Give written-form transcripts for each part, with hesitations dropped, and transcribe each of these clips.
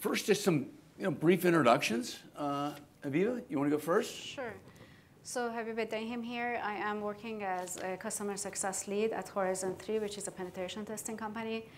first, just some brief introductions. Habibeh, you want to go first? Sure. So Habibeh Deyhim here. I am working as a customer success lead at Horizon3, which is a penetration testing company.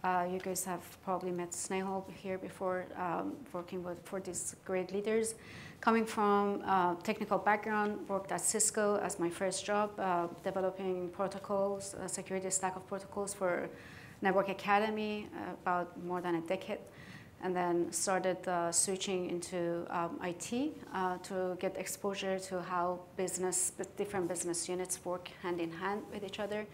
You guys have probably met Snehal here before, working for these great leaders. Coming from technical background, worked at Cisco as my first job, developing protocols, a security stack of protocols for Network Academy, about more than a decade. And then started switching into IT to get exposure to how different business units work hand in hand with each other.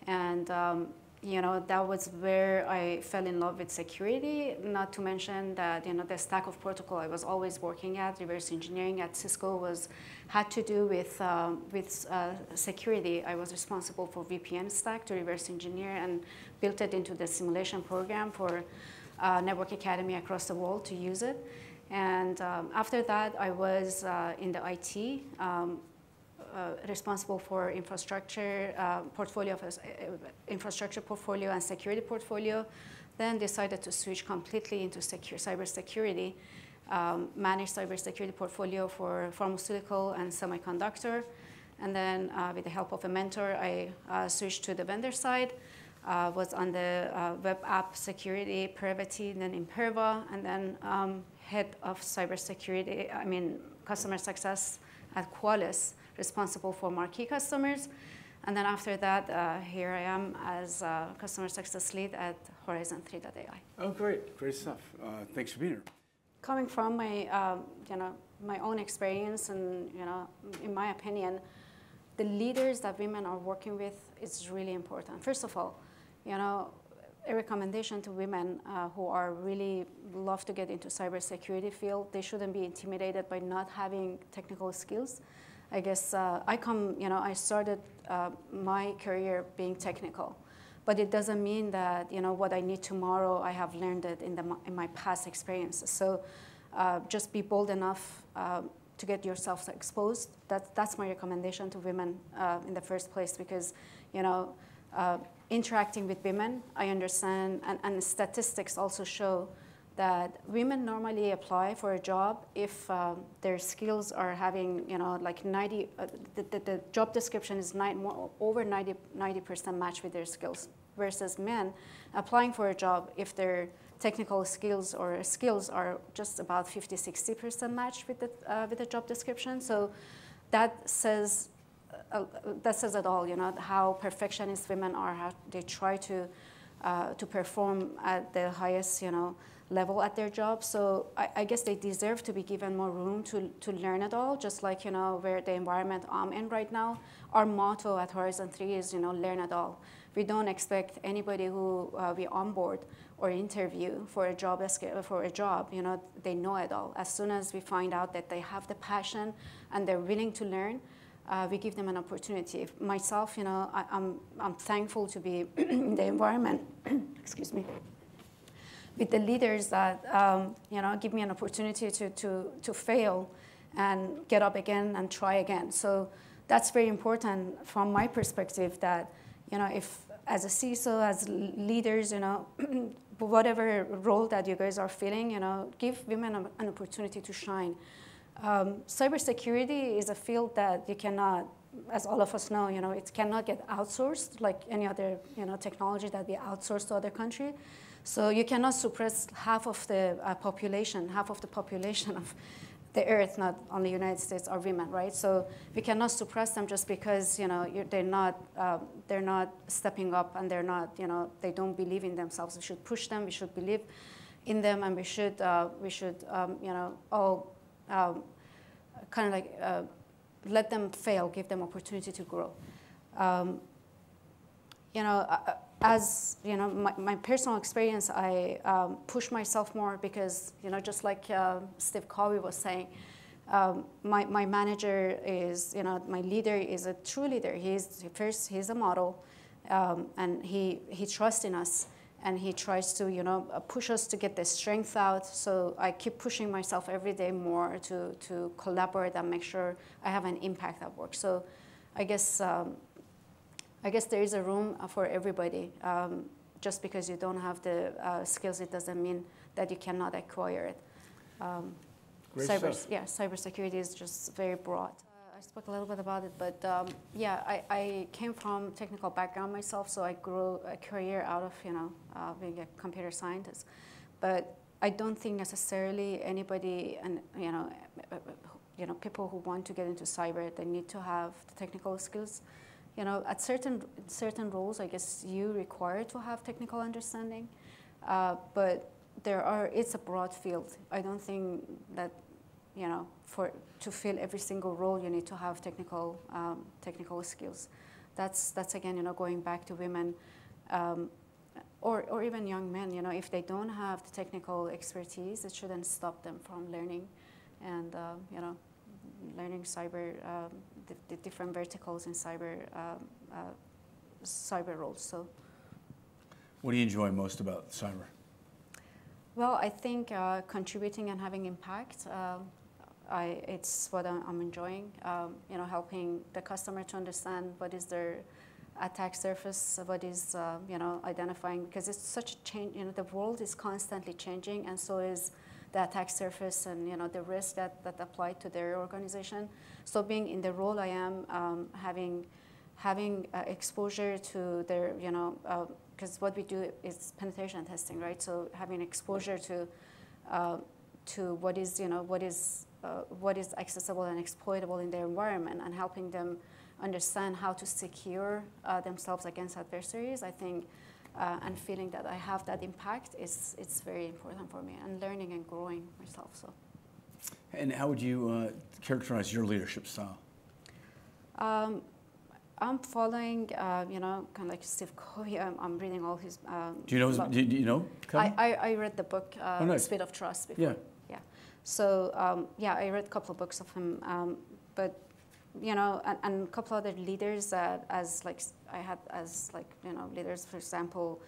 And that was where I fell in love with security, not to mention that the stack of protocol I was always working at, reverse engineering at Cisco, had to do with security. I was responsible for VPN stack to reverse engineer and built it into the simulation program for Network Academy across the world to use it. And after that, I was in the IT, responsible for infrastructure portfolio and security portfolio. Then decided to switch completely into cybersecurity, managed cybersecurity portfolio for pharmaceutical and semiconductor. And then with the help of a mentor, I switched to the vendor side. Was on the web app security, privacy, then Imperva, and then head of cybersecurity, customer success at Qualys, responsible for marquee customers. And then after that, here I am as customer success lead at Horizon3.ai. Oh, great stuff. Thanks for being here. Coming from my, my own experience, and in my opinion, the leaders that women are working with is really important. First of all, a recommendation to women who are really love to get into cybersecurity field, they shouldn't be intimidated by not having technical skills. I guess I started my career being technical, but it doesn't mean that what I need tomorrow I have learned it in my past experiences. So just be bold enough to get yourself exposed. That's my recommendation to women in the first place, because interacting with women, I understand, and statistics also show that women normally apply for a job if their skills are having, like 90, the job description is over 90% match with their skills, versus men applying for a job if their technical skills or skills are just about 50–60% match with the job description. So that says it all, how perfectionist women are, how they try to perform at the highest, level at their job. So I guess they deserve to be given more room to learn it all, just like, where the environment I'm in right now. Our motto at Horizon3 is, learn it all. We don't expect anybody who we onboard or interview for a job, they know it all. As soon as we find out that they have the passion and they're willing to learn, we give them an opportunity. Myself, I'm thankful to be in the environment, excuse me, with the leaders that give me an opportunity to fail and get up again and try again. So that's very important from my perspective, that if as a CISO, as leaders, whatever role that you guys are filling, give women an opportunity to shine. Cybersecurity is a field that you cannot, as all of us know, it cannot get outsourced like any other technology that we outsource to other country. So you cannot suppress half of the population of the earth, not only United States, are women, right? So we cannot suppress them just because they're not stepping up, and they're not they don't believe in themselves. We should push them. We should believe in them, and we should all kind of like let them fail, give them opportunity to grow. As my personal experience, I push myself more because just like Steve Covey was saying, my manager is my leader is a true leader. He's a model, and he trusts in us. And he tries to, push us to get the strength out. So I keep pushing myself every day more to collaborate and make sure I have an impact at work. So I guess there is a room for everybody. just because you don't have the skills, it doesn't mean that you cannot acquire it. Cybersecurity is just very broad. I spoke a little bit about it, but I came from technical background myself, so I grew a career out of being a computer scientist. But I don't think necessarily anybody, and people who want to get into cyber, they need to have the technical skills. At certain roles, I guess you require to have technical understanding, but it's a broad field. I don't think that to fill every single role, you need to have technical skills. That's again, going back to women, or even young men. If they don't have the technical expertise, it shouldn't stop them from learning, and learning cyber, the different verticals in cyber roles. So, what do you enjoy most about cyber? Well, I think contributing and having impact. It's what I'm enjoying. Helping the customer to understand what is their attack surface, what is identifying, because it's such a change. The world is constantly changing, and so is the attack surface and the risk that apply to their organization. So being in the role I am, having exposure to their because what we do is penetration testing, right? So having exposure to what is accessible and exploitable in their environment, and helping them understand how to secure themselves against adversaries, I think, and feeling that I have that impact it's very important for me, and learning and growing myself. So. And how would you characterize your leadership style? I'm following, kind of like Steve Covey. I'm reading all his. Do you know Covey? I read the book nice. Speed of Trust before. Yeah. So I read a couple of books of him, but and a couple other leaders that leaders, for example,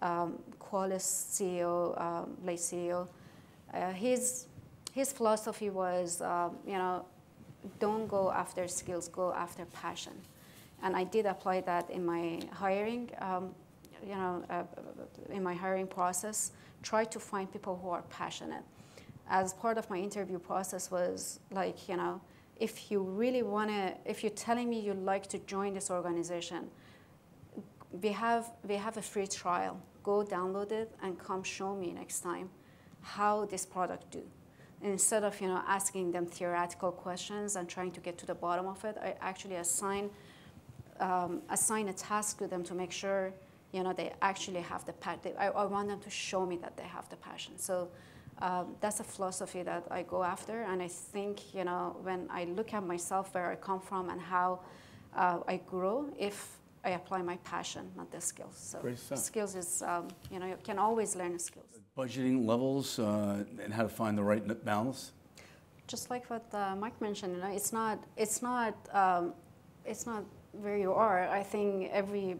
Qualys CEO, late CEO. His philosophy was, don't go after skills, go after passion. And I did apply that in my hiring, in my hiring process. Try to find people who are passionate. As part of my interview process was like, if you really if you're telling me you'd like to join this organization, we have a free trial. Go download it and come show me next time how this product do. Instead of asking them theoretical questions and trying to get to the bottom of it, I actually assign a task to them to make sure they actually have the passion. I want them to show me that they have the passion. So that's a philosophy that I go after, and I think when I look at myself, where I come from, and how I grow, if I apply my passion, not the skills. So skills is you can always learn skills. Budgeting levels and how to find the right balance. Just like what Mike mentioned, it's not where you are. I think every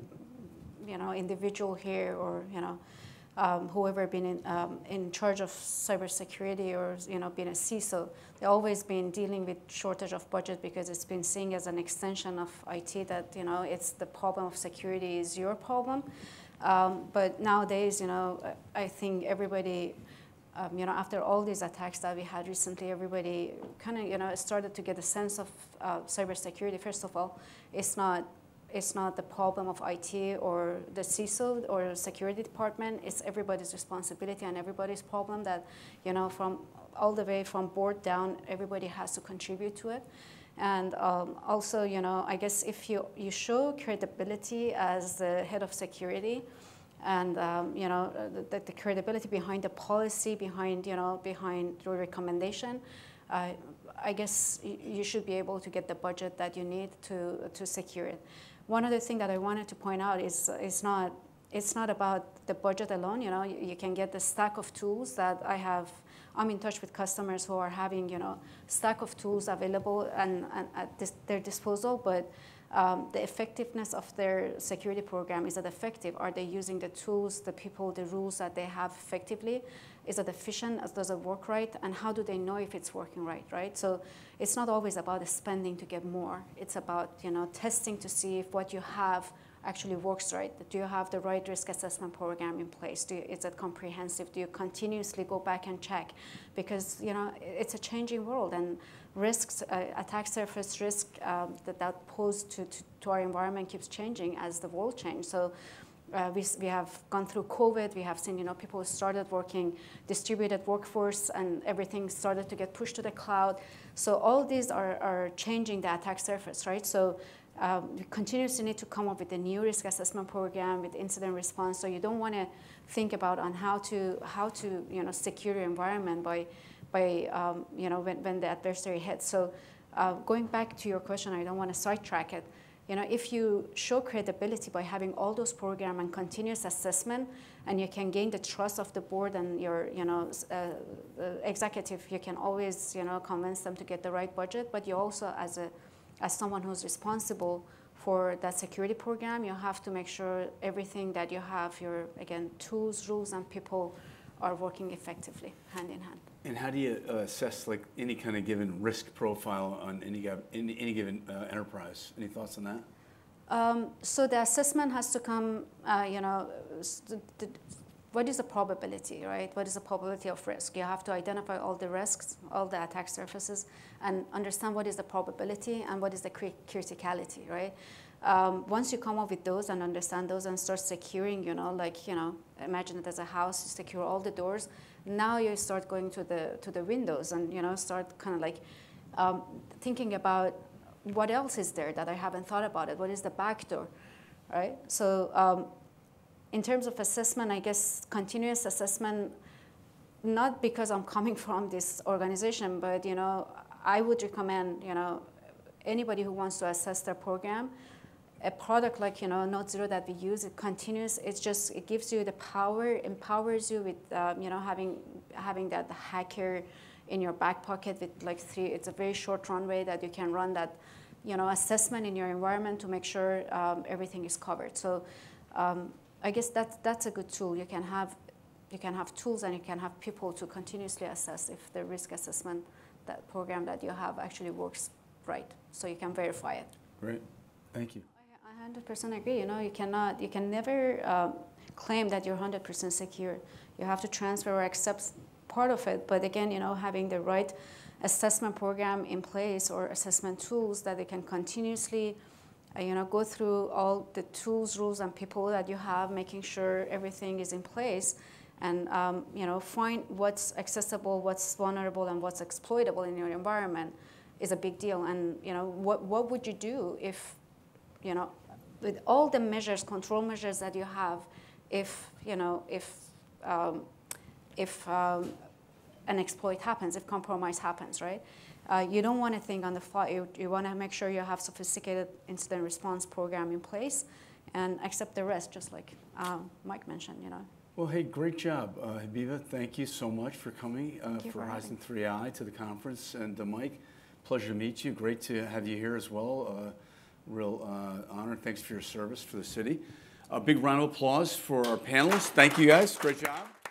individual here, or whoever been in charge of cybersecurity, or being a CISO, they've always been dealing with shortage of budget, because it's been seen as an extension of IT, that it's the problem of security is your problem. But nowadays, I think everybody, after all these attacks that we had recently, everybody kind of, started to get a sense of cybersecurity. First of all, it's not the problem of IT or the CISO or security department. It's everybody's responsibility and everybody's problem, that, from all the way from board down, everybody has to contribute to it. And also, I guess if you show credibility as the head of security, and the credibility behind the policy, behind your recommendation, I guess you should be able to get the budget that you need to secure it. One other thing that I wanted to point out is it's not about the budget alone. You can get the stack of tools that I have. I'm in touch with customers who are having stack of tools available and at their disposal, but the effectiveness of their security program, is it effective? Are they using the tools, the people, the rules that they have effectively? Is it efficient? Does it work right? And how do they know if it's working right? So it's not always about spending to get more. It's about testing to see if what you have actually works right? Do you have the right risk assessment program in place? Is it comprehensive? Do you continuously go back and check? Because it's a changing world, and risks, attack surface risk that pose to our environment keeps changing as the world changes. So we have gone through COVID. We have seen people started working distributed workforce, and everything started to get pushed to the cloud. So all these are changing the attack surface, right? So we continuously need to come up with a new risk assessment program with incident response. So you don't want to think about on how to secure your environment by when the adversary hits. So going back to your question, I don't want to sidetrack it. If you show credibility by having all those programs and continuous assessment, and you can gain the trust of the board and your executive, you can always convince them to get the right budget. But you also, as someone who's responsible for that security program, you have to make sure everything that you have, your, again, tools, rules, and people are working effectively, hand in hand. And how do you assess like any kind of given risk profile on any given enterprise? Any thoughts on that? So the assessment has to come, what is the probability, right? What is the probability of risk? You have to identify all the risks, all the attack surfaces, and understand what is the probability and what is the criticality, right? Once you come up with those and understand those and start securing, imagine it as a house, you secure all the doors. Now you start going to the windows and, start kind of like thinking about what else is there that I haven't thought about it. What is the back door, right? So in terms of assessment, I guess continuous assessment, not because I'm coming from this organization, but I would recommend anybody who wants to assess their program, a product like Note Zero that we use, it continuous. It gives you the power, empowers you with having that hacker in your back pocket with like it's a very short runway that you can run that assessment in your environment to make sure everything is covered. So. I guess that's a good tool. You can have tools and you can have people to continuously assess if the risk assessment that program that you have actually works right. So you can verify it. Great, thank you. I 100% agree. You can never claim that you're 100% secure. You have to transfer or accept part of it. But again, having the right assessment program in place or assessment tools that they can continuously go through all the tools, rules, and people that you have, making sure everything is in place, and find what's accessible, what's vulnerable, and what's exploitable in your environment is a big deal. And what would you do if, with all the measures, control measures that you have, if an exploit happens, if compromise happens, right? You don't want to think on the fly. You want to make sure you have sophisticated incident response program in place and accept the rest, just like Mike mentioned, Well, hey, great job, Habibeh. Thank you so much for coming for Horizon3.ai to the conference. And Mike, pleasure to meet you. Great to have you here as well. Real honor. Thanks for your service for the city. A big round of applause for our panelists. Thank you, guys. Great job.